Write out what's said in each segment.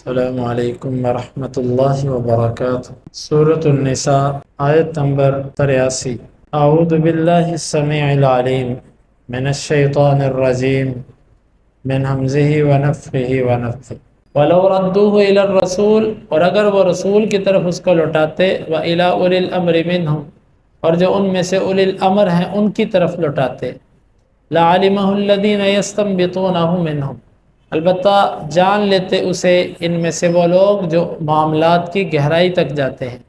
السلام علیکم ورحمۃ اللہ وبرکاتہ۔ سورۃ النساء آیت نمبر 83۔ اعوذ باللہ السمیع العلیم من الشیطان الرجیم من ہمزہ ونفخہ ونفثہ۔ وَلَوْ رَدُّوهُ إِلَى الرَّسُولِ، اور اگر وہ رسول کی طرف اس کو لوٹاتے، وَإِلَىٰ أُولِي الْأَمْرِ مِنْهُمْ، اور جو ان میں سے اولی الامر ہیں ان کی طرف لوٹاتے، لَعَلِمَهُ الَّذِينَ يَسْتَنبِطُونَهُ مِنْهُمْ، البتہ جان لیتے اسے ان میں سے وہ لوگ جو معاملات کی گہرائی تک جاتے ہیں۔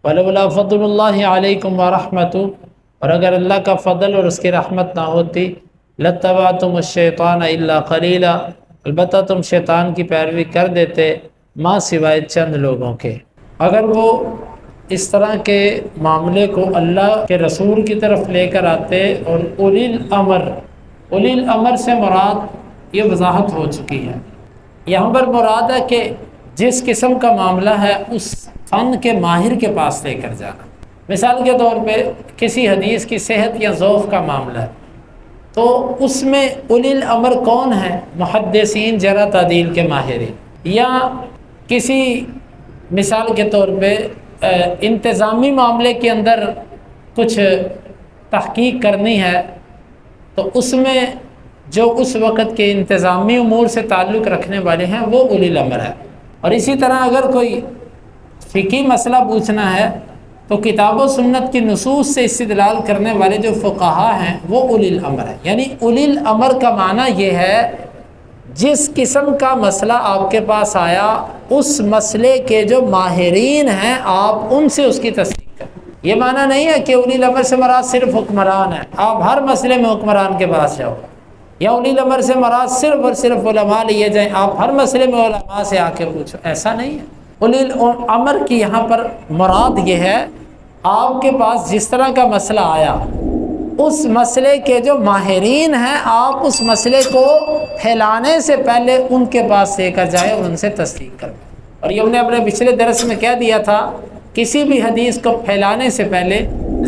وَلَوْلَا فَضْلُ اللَّهِ عَلَيْكُمْ وَرَحْمَتُهُ، اور اگر اللہ کا فضل اور اس کی رحمت نہ ہوتی، لَاتَّبَعْتُمُ الشَّيْطَانَ إِلَّا قَلِيلًا، البتہ تم شیطان کی پیروی کر دیتے ماں سوائے چند لوگوں کے۔ اگر وہ اس طرح کے معاملے کو اللہ کے رسول کی طرف لے کر آتے، اور اولی الامر سے مراد یہ وضاحت ہو چکی ہے، یہاں پر مراد ہے کہ جس قسم کا معاملہ ہے اس فن کے ماہر کے پاس لے کر جانا۔ مثال کے طور پہ کسی حدیث کی صحت یا ضعف کا معاملہ ہے، تو اس میں اولی الامر کون ہے؟ محدثین، جرح تعدیل کے ماہرین۔ یا کسی مثال کے طور پہ انتظامی معاملے کے اندر کچھ تحقیق کرنی ہے، تو اس میں جو اس وقت کے انتظامی امور سے تعلق رکھنے والے ہیں وہ اولی الامر ہے۔ اور اسی طرح اگر کوئی فقہی مسئلہ پوچھنا ہے تو کتاب و سنت کی نصوص سے استدلال کرنے والے جو فقہا ہیں وہ اولی الامر ہیں۔ یعنی اولی الامر کا معنی یہ ہے جس قسم کا مسئلہ آپ کے پاس آیا اس مسئلے کے جو ماہرین ہیں آپ ان سے اس کی تصدیق کریں۔ یہ معنی نہیں ہے کہ اولی الامر سے مراد صرف حکمران ہے، آپ ہر مسئلے میں حکمران کے پاس جاؤ، یا اولی الامر سے مراد صرف اور صرف علماء لیے جائیں، آپ ہر مسئلے میں علماء سے آ کے پوچھو، ایسا نہیں ہے۔ اولی الامر کی یہاں پر مراد یہ ہے آپ کے پاس جس طرح کا مسئلہ آیا اس مسئلے کے جو ماہرین ہیں آپ اس مسئلے کو پھیلانے سے پہلے ان کے پاس لے کر جائیں اور ان سے تصدیق کریں۔ اور یہ ہم نے اپنے پچھلے درس میں کہہ دیا تھا، کسی بھی حدیث کو پھیلانے سے پہلے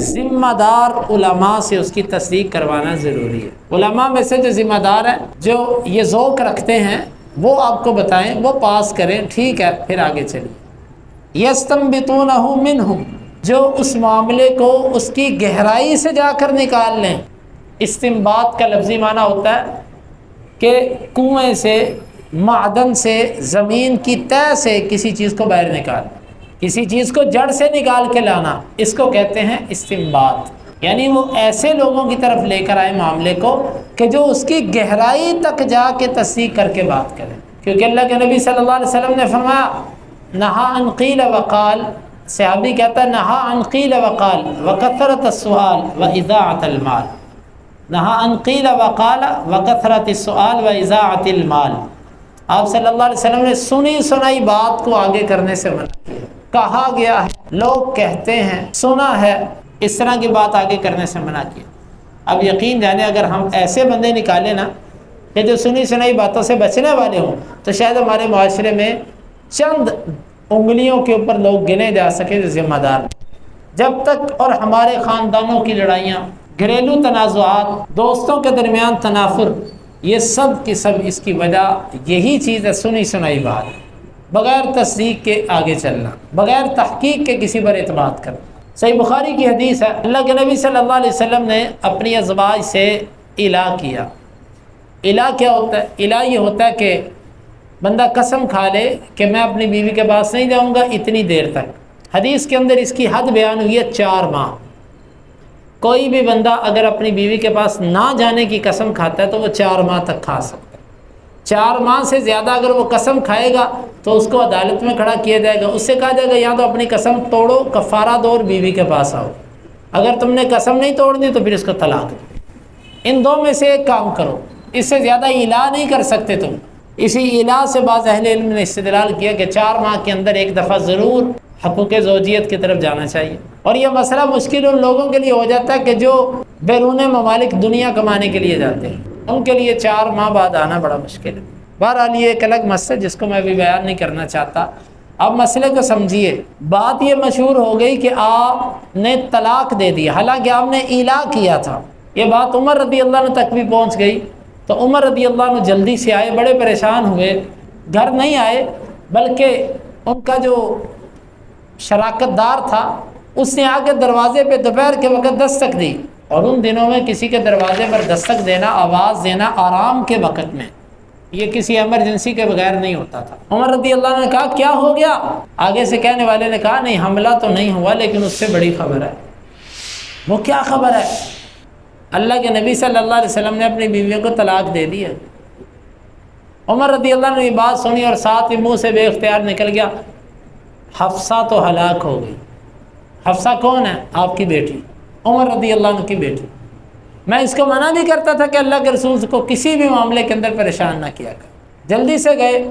ذمہ دار علماء سے اس کی تصدیق کروانا ضروری ہے۔ علماء میں سے جو ذمہ دار ہیں، جو یہ ذوق رکھتے ہیں، وہ آپ کو بتائیں، وہ پاس کریں، ٹھیک ہے، پھر آگے چلیے۔ یستنبطونہ منہم، جو اس معاملے کو اس کی گہرائی سے جا کر نکال لیں۔ استنباط کا لفظی معنی ہوتا ہے کہ کنویں سے، معدن سے، زمین کی تہ سے کسی چیز کو باہر نکالنا، کسی چیز کو جڑ سے نکال کے لانا، اس کو کہتے ہیں استنباط۔ یعنی وہ ایسے لوگوں کی طرف لے کر آئے معاملے کو کہ جو اس کی گہرائی تک جا کے تصدیق کر کے بات کریں۔ کیونکہ اللہ کے نبی صلی اللہ علیہ وسلم نے فرمایا نہا عن قیل وقال، صحابی کہتا ہے نہا عن قیل وقال وکثرت السؤال واضاعت المال، نہا عن قیل وقال وکثرت السؤال واضاعت المال۔ آپ صلی اللہ علیہ وسلم نے سنی سنائی بات کو آگے کرنے سے منع کیا، کہا گیا ہے، لوگ کہتے ہیں، سنا ہے، اس طرح کی بات آگے کرنے سے منع کیا۔ اب یقین جانے اگر ہم ایسے بندے نکالیں نا کہ جو سنی سنائی باتوں سے بچنے والے ہوں، تو شاید ہمارے معاشرے میں چند انگلیوں کے اوپر لوگ گنے جا سکے جو ذمہ دار۔ جب تک اور ہمارے خاندانوں کی لڑائیاں، گھریلو تنازعات، دوستوں کے درمیان تنافر، یہ سب کی سب اس کی وجہ یہی چیز ہے، سنی سنائی بات، بغیر تصدیق کے آگے چلنا، بغیر تحقیق کے کسی پر اعتماد کرنا۔ صحیح بخاری کی حدیث ہے، اللہ کے نبی صلی اللہ علیہ وسلم نے اپنی ازواج سے الا کیا۔ الا کیا ہوتا ہے؟ الا یہ ہوتا ہے کہ بندہ قسم کھا لے کہ میں اپنی بیوی کے پاس نہیں جاؤں گا اتنی دیر تک۔ حدیث کے اندر اس کی حد بیان ہوئی ہے 4 ماہ۔ کوئی بھی بندہ اگر اپنی بیوی کے پاس نہ جانے کی قسم کھاتا ہے تو وہ 4 ماہ تک کھا سکتا ہے۔ 4 ماہ سے زیادہ اگر وہ قسم کھائے گا تو اس کو عدالت میں کھڑا کیا جائے گا، اس سے کہا جائے گا یا تو اپنی قسم توڑو، کفارہ دو اور بیوی کے پاس آؤ، اگر تم نے قسم نہیں توڑنی تو پھر اس کو طلاق دو۔ ان 2 میں سے ایک کام کرو، اس سے زیادہ الا نہیں کر سکتے تم۔ اسی الا سے بعض اہل علم نے استدلال کیا کہ 4 ماہ کے اندر ایک دفعہ ضرور حقوق زوجیت کی طرف جانا چاہیے۔ اور یہ مسئلہ مشکل ان لوگوں کے لیے ہو جاتا ہے کہ جو بیرون ممالک دنیا کمانے کے لیے جاتے ہیں، ان کے لیے 4 ماہ بعد آنا بڑا مشکل ہے۔ بہرحال یہ ایک الگ مسئلہ جس کو میں ابھی بیان نہیں کرنا چاہتا۔ اب مسئلے کو سمجھیے۔ بات یہ مشہور ہو گئی کہ آپ نے طلاق دے دی، حالانکہ آپ نے الا کیا تھا۔ یہ بات عمر رضی اللہ عنہ تک بھی پہنچ گئی، تو عمر رضی اللہ عنہ جلدی سے آئے، بڑے پریشان ہوئے، گھر نہیں آئے، بلکہ ان کا جو شراکت دار تھا اس نے آ کے دروازے پہ دوپہر کے وقت دستک دی، اور ان دنوں میں کسی کے دروازے پر دستک دینا، آواز دینا آرام کے وقت میں، یہ کسی ایمرجنسی کے بغیر نہیں ہوتا تھا۔ عمر رضی اللہ عنہ نے کہا کیا ہو گیا؟ آگے سے کہنے والے نے کہا نہیں، حملہ تو نہیں ہوا لیکن اس سے بڑی خبر ہے۔ وہ کیا خبر ہے؟ اللہ کے نبی صلی اللہ علیہ وسلم نے اپنی بیویوں کو طلاق دے دی ہے۔ عمر رضی اللہ عنہ نے یہ بات سنی اور ساتھ ہی منہ سے بے اختیار نکل گیا، حفصہ تو ہلاک ہو گئی۔ حفصہ کون ہے؟ آپ کی بیٹی، عمر رضی اللہ عنہ کی بیٹی۔ میں اس کو منع بھی کرتا تھا کہ اللہ کے رسول کو کسی بھی معاملے کے اندر پریشان نہ کیا کر۔ جلدی سے گئے،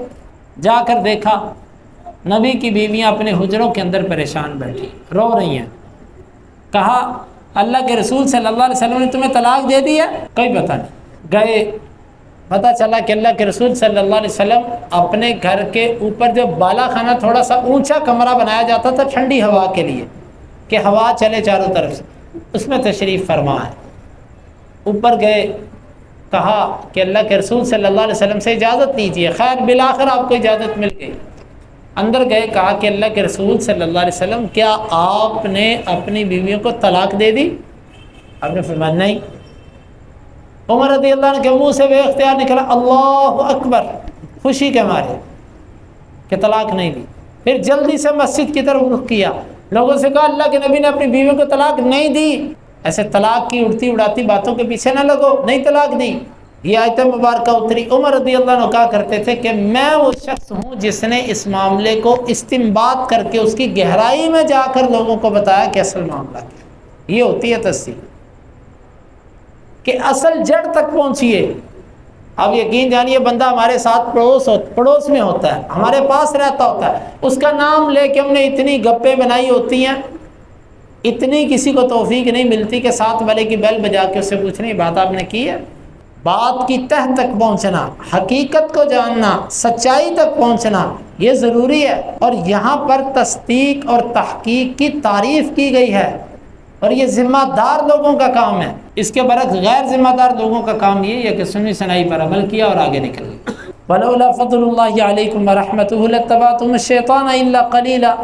جا کر دیکھا نبی کی بیویاں اپنے حجروں کے اندر پریشان بیٹھی رو رہی ہیں۔ کہا اللہ کے رسول صلی اللہ علیہ وسلم نے تمہیں طلاق دے دی ہے؟ کوئی پتہ نہیں۔ گئے، پتہ چلا کہ اللہ کے رسول صلی اللہ علیہ وسلم اپنے گھر کے اوپر جو بالا خانہ تھوڑا سا اونچا کمرہ بنایا جاتا تھا ٹھنڈی ہوا کے لیے کہ ہوا چلے چاروں طرف سے، اس میں تشریف فرما ہے۔ اوپر گئے، کہا کہ اللہ کے رسول صلی اللہ علیہ وسلم سے اجازت لیجیے۔ خیر بالآخر آپ کو اجازت مل گئی۔ اندر گئے، کہا کہ اللہ کے رسول صلی اللہ علیہ وسلم کیا آپ نے اپنی بیویوں کو طلاق دے دی؟ آپ نے فرمایا نہیں۔ عمر رضی اللہ عنہ کے منہ سے بے اختیار نکلا اللہ اکبر، خوشی کے مارے کہ طلاق نہیں دی۔ پھر جلدی سے مسجد کی طرف رخ کیا، لوگوں سے کہا اللہ کے نبی نے اپنی بیویوں کو طلاق نہیں دی، ایسے طلاق کی اڑتی اڑاتی باتوں کے پیچھے نہ لگو، نہیں طلاق دی۔ یہ آیت مبارکہ اتری۔ عمر رضی اللہ عنہ کہا کرتے تھے کہ میں وہ شخص ہوں جس نے اس معاملے کو استنباط کر کے اس کی گہرائی میں جا کر لوگوں کو بتایا کہ اصل معاملہ کیا۔ یہ ہوتی ہے تصدیق، کہ اصل جڑ تک پہنچیے۔ اب یقین جانیے بندہ ہمارے ساتھ پڑوس میں ہوتا ہے، ہمارے پاس رہتا ہوتا ہے، اس کا نام لے کے ہم نے اتنی گپیں بنائی ہوتی ہیں، اتنی کسی کو توفیق نہیں ملتی کہ ساتھ والے کی بیل بجا کے اس سے پوچھنا بات آپ نے کی ہے۔ بات کی تہ تک پہنچنا، حقیقت کو جاننا، سچائی تک پہنچنا یہ ضروری ہے، اور یہاں پر تصدیق اور تحقیق کی تعریف کی گئی ہے، اور یہ ذمہ دار لوگوں کا کام ہے۔ اس کے برعکس غیر ذمہ دار لوگوں کا کام یہ ہے کہ سنی سنائی پر عمل کیا اور آگے نکل گئے۔ وَلَوْلَا فَضْلُ اللَّهِ عَلَيْكُمْ وَرَحْمَتُهُ لَاتَّبَعْتُمُ الشَّيْطَانَ إِلَّا قَلِيلًا،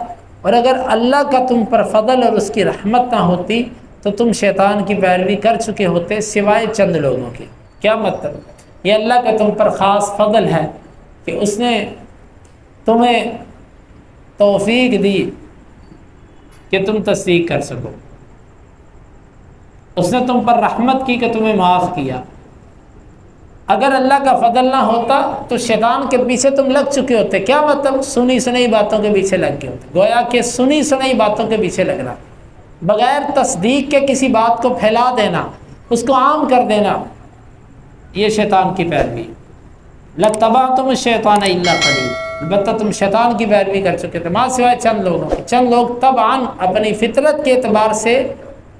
اور اگر اللہ کا تم پر فضل اور اس کی رحمت نہ ہوتی تو تم شیطان کی پیروی کر چکے ہوتے سوائے چند لوگوں کے۔ کیا مطلب؟ یہ اللہ کا تم پر خاص فضل ہے کہ اس نے تمہیں توفیق دی کہ تم تصدیق کر سکو، اس نے تم پر رحمت کی کہ تمہیں معاف کیا۔ اگر اللہ کا فضل نہ ہوتا تو شیطان کے پیچھے تم لگ چکے ہوتے۔ کیا مطلب؟ سنی سنائی باتوں کے پیچھے لگ گئے ہوتے، گویا کہ سنی سنائی باتوں کے پیچھے لگنا، بغیر تصدیق کے کسی بات کو پھیلا دینا، اس کو عام کر دینا، یہ شیطان کی پیروی۔ لَاتَّبَعْتُمُ الشَّيْطَانَ إِلَّا قَلِيلًا، البتہ تم شیطان کی پیروی کر چکے تھے ماں سوائے چند لوگوں کے۔ چند لوگ طبعاً اپنی فطرت کے اعتبار سے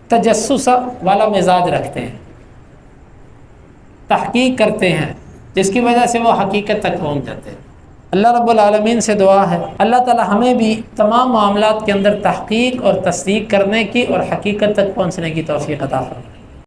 تجسس والا مزاج رکھتے ہیں، تحقیق کرتے ہیں، جس کی وجہ سے وہ حقیقت تک پہنچ جاتے ہیں۔ اللہ رب العالمین سے دعا ہے اللہ تعالی ہمیں بھی تمام معاملات کے اندر تحقیق اور تصدیق کرنے کی اور حقیقت تک پہنچنے کی توفیق عطا فرمائے۔